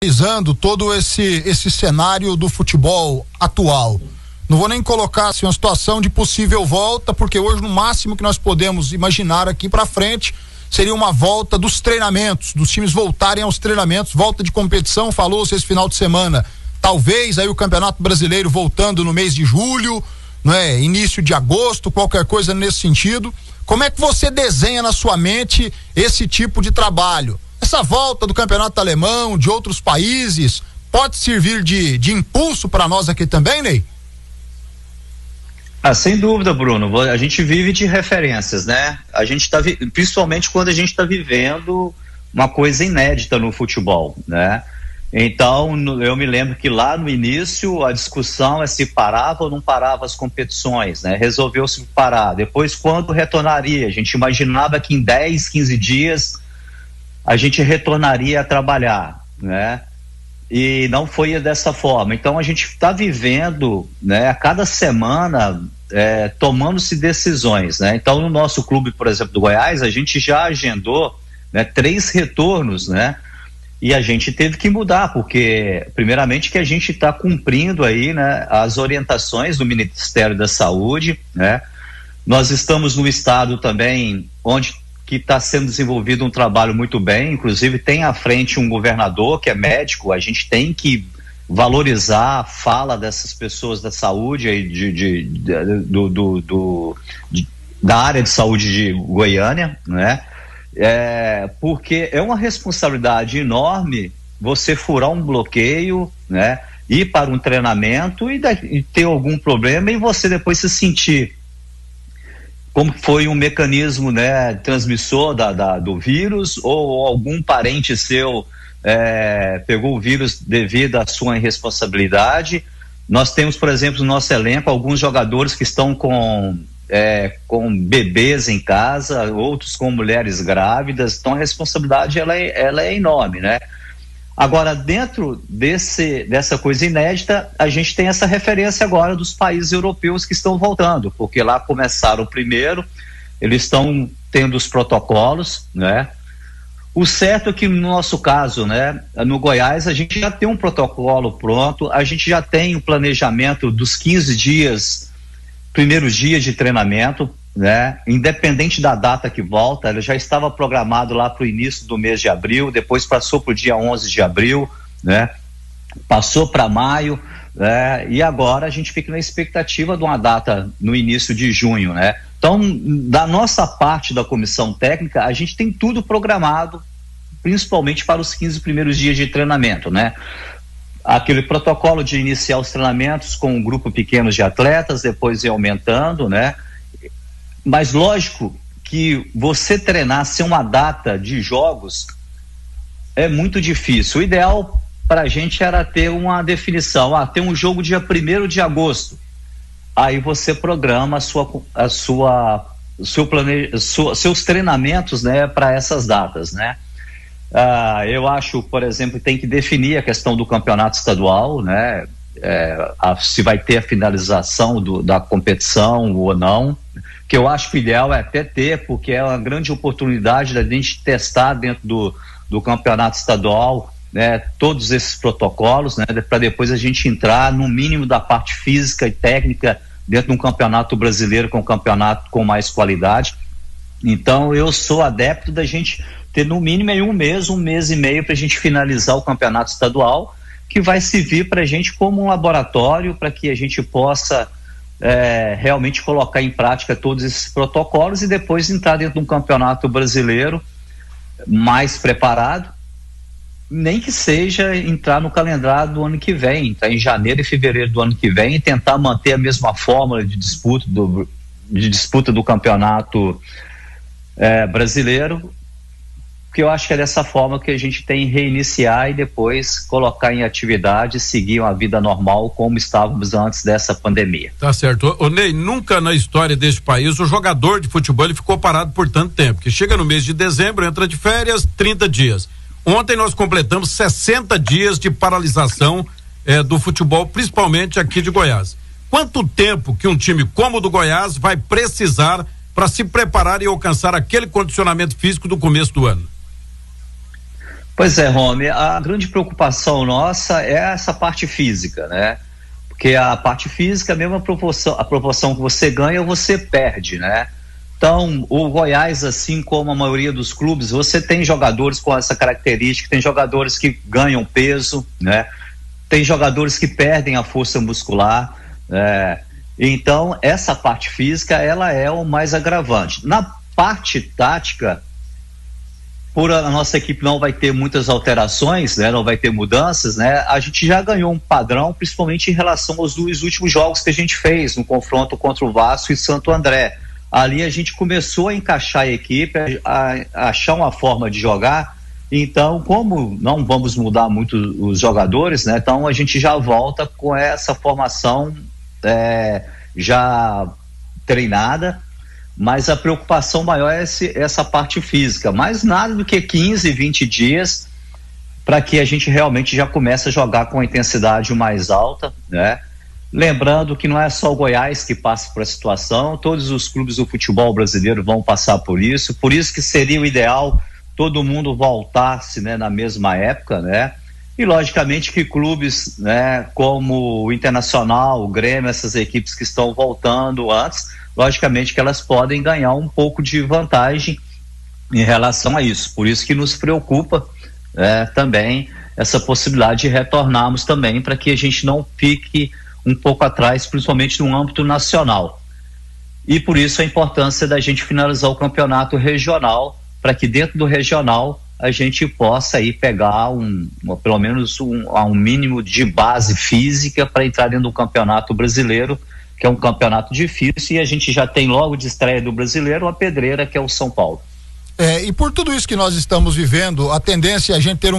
analisando todo esse cenário do futebol atual. Não vou nem colocar assim uma situação de possível volta, porque hoje no máximo que nós podemos imaginar aqui para frente seria uma volta dos treinamentos, dos times voltarem aos treinamentos, volta de competição, falou-se esse final de semana, talvez aí o Campeonato Brasileiro voltando no mês de julho, né, início de agosto, qualquer coisa nesse sentido. Como é que você desenha na sua mente esse tipo de trabalho? Essa volta do campeonato alemão, de outros países, pode servir de impulso para nós aqui também, Ney? Sem dúvida, Bruno. A gente vive de referências, né? A gente principalmente quando a gente está vivendo uma coisa inédita no futebol, né? Então, eu me lembro que lá no início a discussão é se parava ou não parava as competições, né? Resolveu-se parar. Depois, quando retornaria? A gente imaginava que em 10, 15 dias a gente retornaria a trabalhar, né? E não foi dessa forma. Então, a gente está vivendo, né, a cada semana, tomando-se decisões, né? Então, no nosso clube, por exemplo, do Goiás, a gente já agendou, né, 3 retornos, né? E a gente teve que mudar, porque, primeiramente, que a gente está cumprindo aí, né, as orientações do Ministério da Saúde, né? Nós estamos no estado também onde que está sendo desenvolvido um trabalho muito bem, inclusive tem à frente um governador que é médico. A gente tem que valorizar a fala dessas pessoas da saúde aí da área de saúde de Goiânia, né? Porque é uma responsabilidade enorme você furar um bloqueio, né? Ir para um treinamento e ter algum problema e você depois se sentir como foi um mecanismo, né, transmissor do vírus, ou algum parente seu pegou o vírus devido à sua irresponsabilidade. Nós temos, por exemplo, no nosso elenco alguns jogadores que estão com bebês em casa, outros com mulheres grávidas. Então a responsabilidade ela é enorme, né? Agora, dentro dessa coisa inédita, a gente tem essa referência agora dos países europeus que estão voltando, porque lá começaram primeiro, eles estão tendo os protocolos, né? O certo é que no nosso caso, né, no Goiás, a gente já tem um protocolo pronto, a gente já tem o planejamento dos 15 dias, primeiros dias de treinamento, né? Independente da data que volta, ele já estava programado lá para o início do mês de abril, depois passou para o dia 11 de abril, né? Passou para maio, né? E agora a gente fica na expectativa de uma data no início de junho, né? Então, da nossa parte da comissão técnica, a gente tem tudo programado, principalmente para os 15 primeiros dias de treinamento, né? Aquele protocolo de iniciar os treinamentos com um grupo pequeno de atletas, depois ir aumentando, né? Mas lógico que você treinar sem uma data de jogos é muito difícil. O ideal para a gente era ter uma definição, ter um jogo dia 1º de agosto. Aí você programa seus treinamentos, né, para essas datas, né? Eu acho, por exemplo, que tem que definir a questão do campeonato estadual, né? Se vai ter a finalização da competição ou não, que eu acho que o ideal é até ter, porque é uma grande oportunidade da gente testar dentro do campeonato estadual, né, todos esses protocolos, né, para depois a gente entrar no mínimo da parte física e técnica dentro de um campeonato brasileiro, com um campeonato com mais qualidade. Então eu sou adepto da gente ter no mínimo aí um mês e meio para a gente finalizar o campeonato estadual, que vai servir para a gente como um laboratório para que a gente possa realmente colocar em prática todos esses protocolos e depois entrar dentro de um campeonato brasileiro mais preparado, nem que seja entrar no calendário do ano que vem, entrar em janeiro e fevereiro do ano que vem e tentar manter a mesma fórmula de disputa do campeonato brasileiro, porque eu acho que é dessa forma que a gente tem que reiniciar e depois colocar em atividade e seguir uma vida normal como estávamos antes dessa pandemia. Tá certo. Ô Ney, nunca na história deste país o jogador de futebol ele ficou parado por tanto tempo, que chega no mês de dezembro, entra de férias, 30 dias. Ontem nós completamos 60 dias de paralisação do futebol, principalmente aqui de Goiás. Quanto tempo que um time como o do Goiás vai precisar para se preparar e alcançar aquele condicionamento físico do começo do ano? Pois é, Rome, a grande preocupação nossa é essa parte física, né? Porque a parte física, a mesma proporção, a proporção que você ganha, você perde, né? Então, o Goiás, assim como a maioria dos clubes, você tem jogadores com essa característica, tem jogadores que ganham peso, né? Tem jogadores que perdem a força muscular, então essa parte física, ela é o mais agravante. Na parte tática, por a nossa equipe não vai ter muitas alterações, né? Não vai ter mudanças, né? A gente já ganhou um padrão, principalmente em relação aos 2 últimos jogos que a gente fez, no confronto contra o Vasco e Santo André. Ali a gente começou a encaixar a equipe, a achar uma forma de jogar. Então, como não vamos mudar muito os jogadores, né? Então a gente já volta com essa formação já treinada, mas a preocupação maior é essa parte física, mais nada do que 15, 20 dias para que a gente realmente já comece a jogar com a intensidade mais alta, né? Lembrando que não é só o Goiás que passa por essa situação, todos os clubes do futebol brasileiro vão passar por isso que seria o ideal todo mundo voltasse, né, na mesma época, né? E logicamente que clubes, né, como o Internacional, o Grêmio, essas equipes que estão voltando antes, logicamente que elas podem ganhar um pouco de vantagem em relação a isso. Por isso que nos preocupa também essa possibilidade de retornarmos também, para que a gente não fique um pouco atrás, principalmente no âmbito nacional. E por isso a importância da gente finalizar o campeonato regional, para que dentro do regional a gente possa aí pegar pelo menos um mínimo de base física para entrar dentro do campeonato brasileiro, que é um campeonato difícil, e a gente já tem logo de estreia do brasileiro a pedreira, que é o São Paulo. E por tudo isso que nós estamos vivendo, a tendência é a gente ter